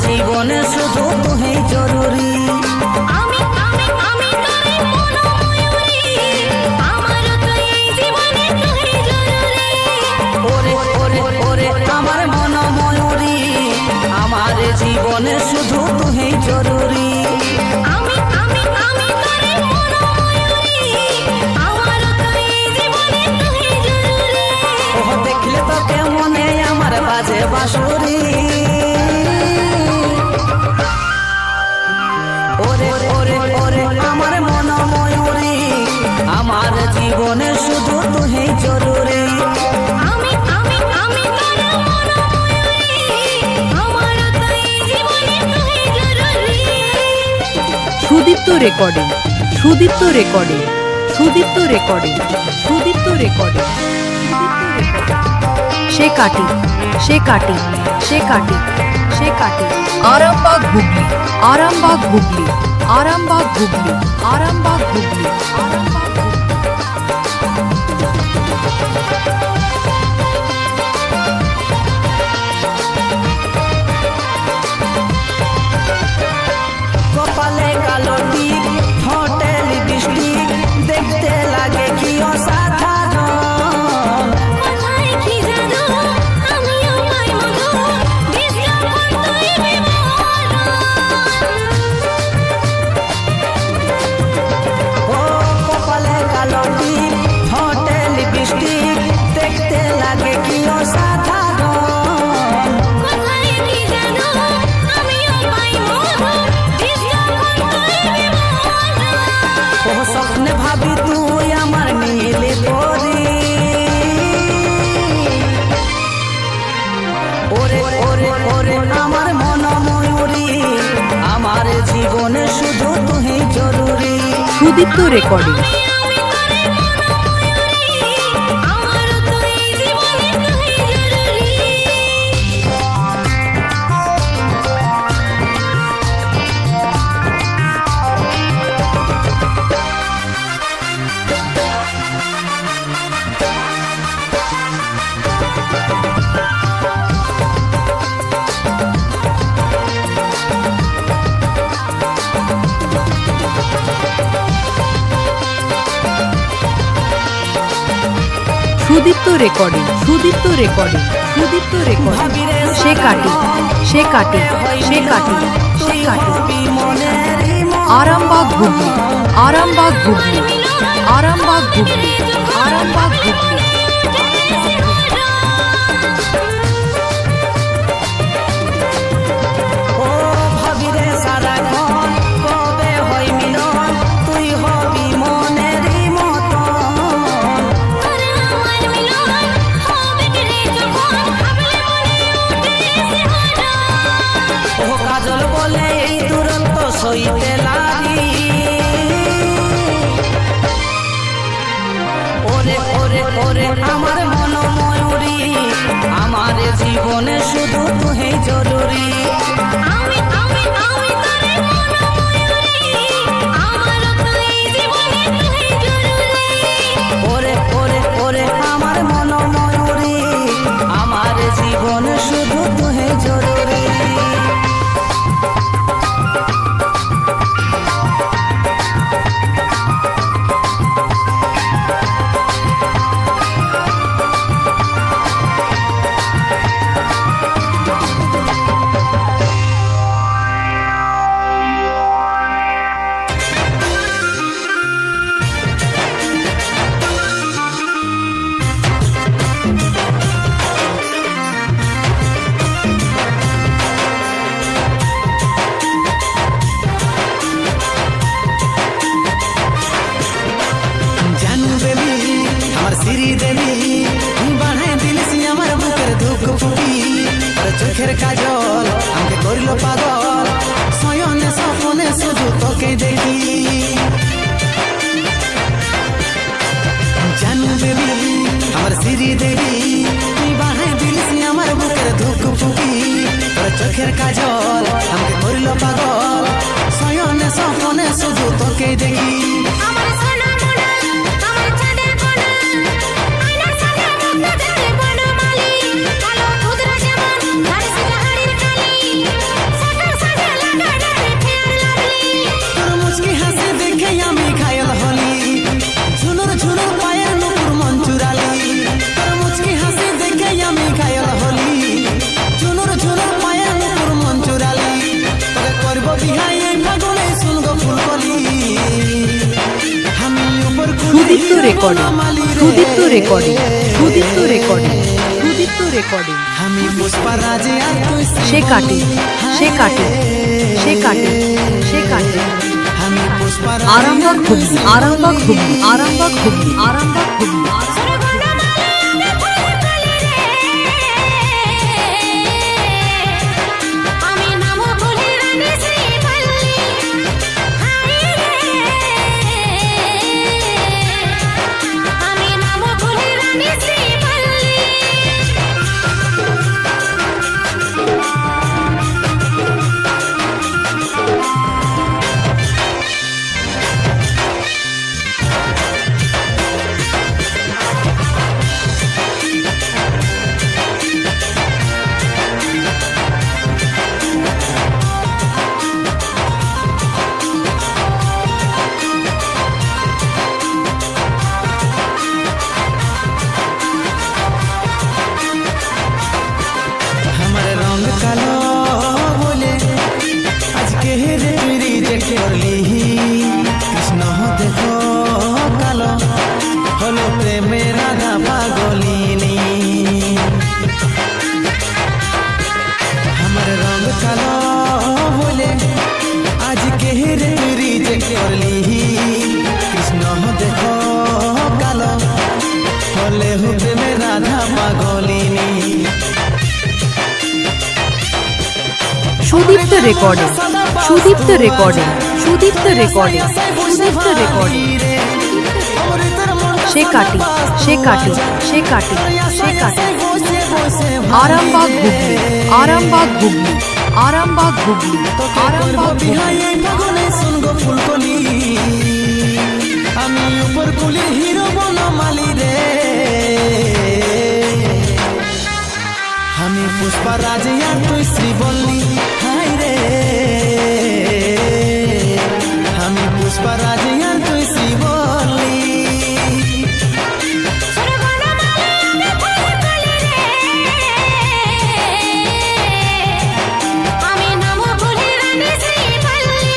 জীবনে শুধু তুই জরুরি। আমি আমি আমি তোরে মনোময়ূরী, আমার তো এই জীবনে তুই জরুরি। ওরে ওরে ওরে আমার মনোময়ূরী, আমার জীবনে শুধু তুই জরুরি। আমি আমি আমি তোরে মনোময়ূরী, আমার তো এই জীবনে তুই জরুরি। ও দেখলে তো কেমনে আমার বাজে বাঁশুরি। ওরে ওরে ওরে আমার মনোময়ূরী, আমার জীবনে শুধু তুই জরুরি। আমি আমি আমি তোরে মনোময়ূরী, আমার তো এই জীবনে তুই জরুরি। Sudipta recording, Sudipta recording, Sudipta recording, Sudipta recording, সে কাটি, সে কাটি, সে কাটি, সে কাটি। আরামবাগ হুগলি, আরামবাগ হুগলি, আরামবাগ হুগলি, আরামবাগ হুগলি, আরামবাগ হুগলি। কপালে কালো টিপ, ঠোঁটে লিপস্টিক, দেখতে লাগে কি অসাধারণ। কোথায় কি জাদু, আমিও পাই মধু, বিজ্ঞাপন তুই বিবরণ। ও কপালে কালো টিপ, ঠোঁটে লিপস্টিক, দেখতে লাগে কি অসাধারণ। কোথায় কি জাদু, আমিও পাই মধু, বিজ্ঞাপন তুই বিবরণ। ও স্বপ্নে ভাবি তুই আমার নীলে পরি। ওরে ওরে ওরে আমার মনোময়ূরী, আমার জীবনে শুধু তুই জরুরি। সুদীপ্ত রেকর্ডিং, আমি তোরে মনোময়ূরী, আমার তো এই জীবনে তুই জরুরি। Sudipta recording, Sudipta recording, Sudipta recording, সে কাটি, সে কাটি, সে কাটি, সে কাটি। আরামবাগ হুগলি, আরামবাগ হুগলি, আরামবাগ হুগলি, আরামবাগ হুগলি। ও ভাবিরে সারাক্ষণ কবে হয় মিলন, তুই হবি মনেরই মতন। তোরে আমার মিলন হবে কি রে যখন, ভাবলে মনে ওঠে শিহরণ। ও কাজল বলে এই দূরত্ব সইতে লাগি। ওরে ওরে ওরে আমার মনোময়ূরী, আমার জীবনে শুধু তুই জরুরি। আমি আমি আমি তোরে মনোময়ূরী, আমার তো এই জীবনে তুই জরুরি। ওরে ওরে ওরে আমার মনোময়ূরী, আমার জীবনে শুধু তুই জরুরি। জানু বেবি আমার সিরি দেবী, বানাই দিলিস আমার বুকের ধুক ফুকি। আর চোখের কাজল আমাকে করলো পাগল, শয়নে স্বপ্নে শুধু তোকে দেখি। জানু বেবি আমার সিরি দেবী, তুই বানাই দিলিস আমার বুকের ধুক ফুকি। আর চোখের কাজল আমাকে করলো পাগল, শয়নে স্বপ্নে শুধু তোকে দেখি। আমার সোনা মোনা, আমার চাঁদের কোনা, আয়নার সামনে মুখটা দেখলে বড় মালি। কালো ধুতরা যেমন, ধারে সিধা হাড়ির কালি। Recording Sudipta recording Sudipta recording Sudipta recording আমি পুষ্পারাজ আর তুই সে কাটি সে কাটি সে কাটি সে কাটি আমি পুষ্পারাজ আরামবাগ হুগলি আরামবাগ হুগলি আরামবাগ হুগলি আরামবাগ হুগলি আমি নাম ভুলে রানী শ্রীবল্লী হায় রে আমি নাম ভুলে রানী শ্রীবল্লী हमारे रंग कालो बोले आज के रे रिजेक्ट करली कृष्ण देखो कालो हलो प्रेमे राधा पागलिनी हमारे रंग कालो बोले आज के रे रिजेक्ट करली कृष्ण देखो कालो हले हो प्रेमे राधा पागलिनी Sudipta recording Sudipta recording Sudipta recording Sudipta recording সে কাটি সে কাটি সে কাটি সে কাটি আরামবাগ হুগলি আরামবাগ হুগলি আরামবাগ হুগলি আরামবাগ হুগলি ফুলকলি আমি উপর কুলি হিরো বনমালি রে আমি পুষ্পারাজ আর তুই শ্রীবল্লী হাই রে আমি পুষ্পারাজ আর তুই শ্রীবল্লী আমি নাম ভুলে রানী শ্রীবল্লী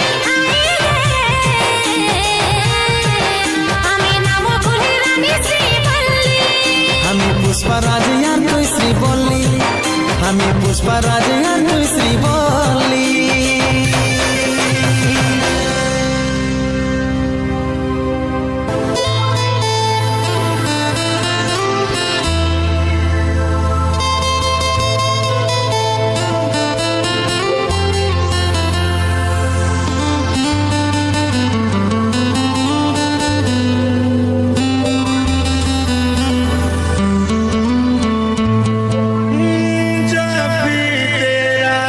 আমি নাম ভুলে রানী শ্রীবল্লী আমি পুষ্পারাজ আর তুই শ্রীবল্লী আমি পুষ্পারাজ আর তুই শ্রীবল্লী जब भी तेरा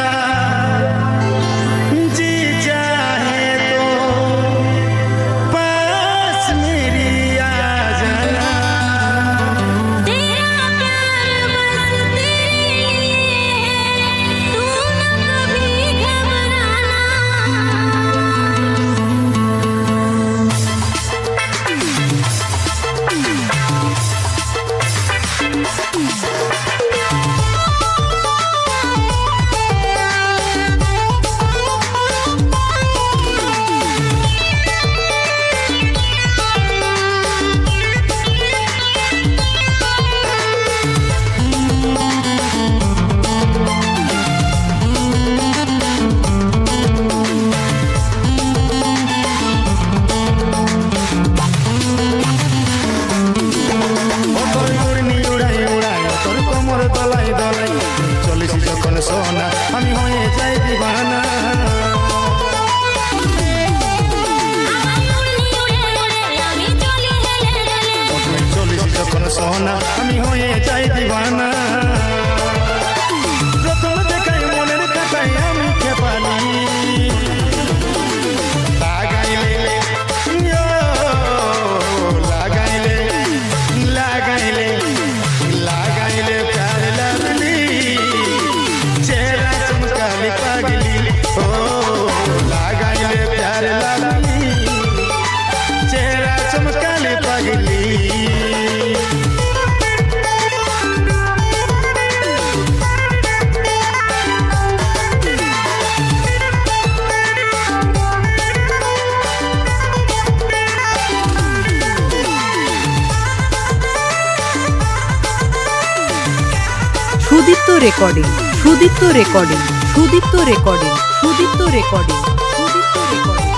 Sudipta recording Sudipta recording Sudipta recording Sudipta recording Sudipta recording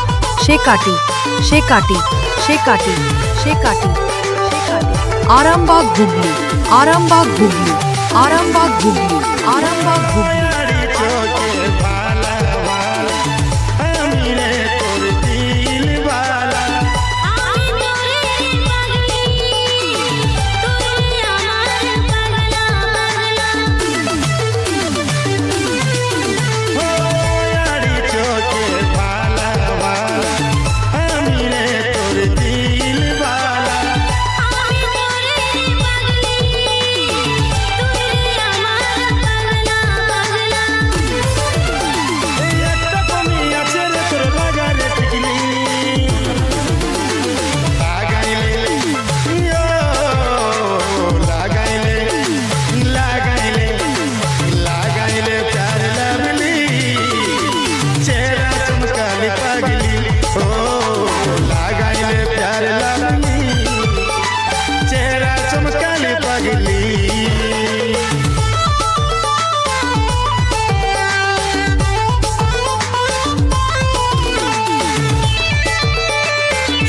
সে কাটি সে কাটি সে কাটি সে কাটি সে কাটি আরামবাগ হুগলি আরামবাগ হুগলি আরামবাগ হুগলি আরামবাগ হুগলি আমি তোরে পাগলি তুই আমার পাগলা আমি তোরে পাগলি তুই আমার পাগলা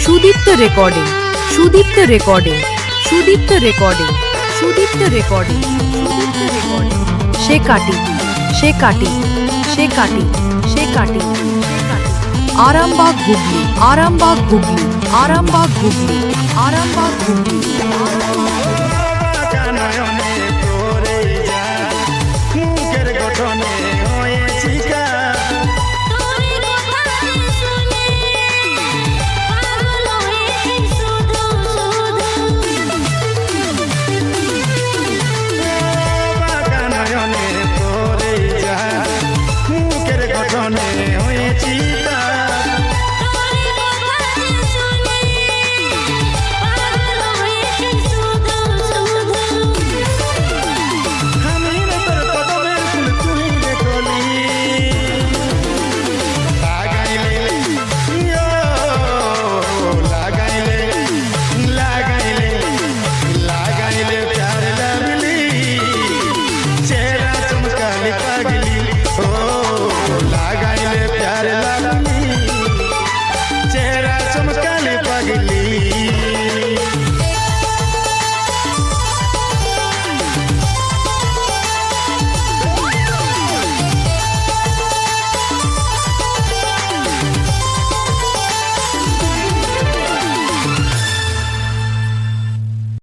Sudipta recording Sudipta recording Sudipta recording Sudipta recording Sudipta recording সে কাটি সে কাটি সে কাটি সে কাটি সে কাটি আরামবাগ হুগলি আরামবাগ হুগলি আরামবাগ হুগলি আরামবাগ হুগলি আরামবাগ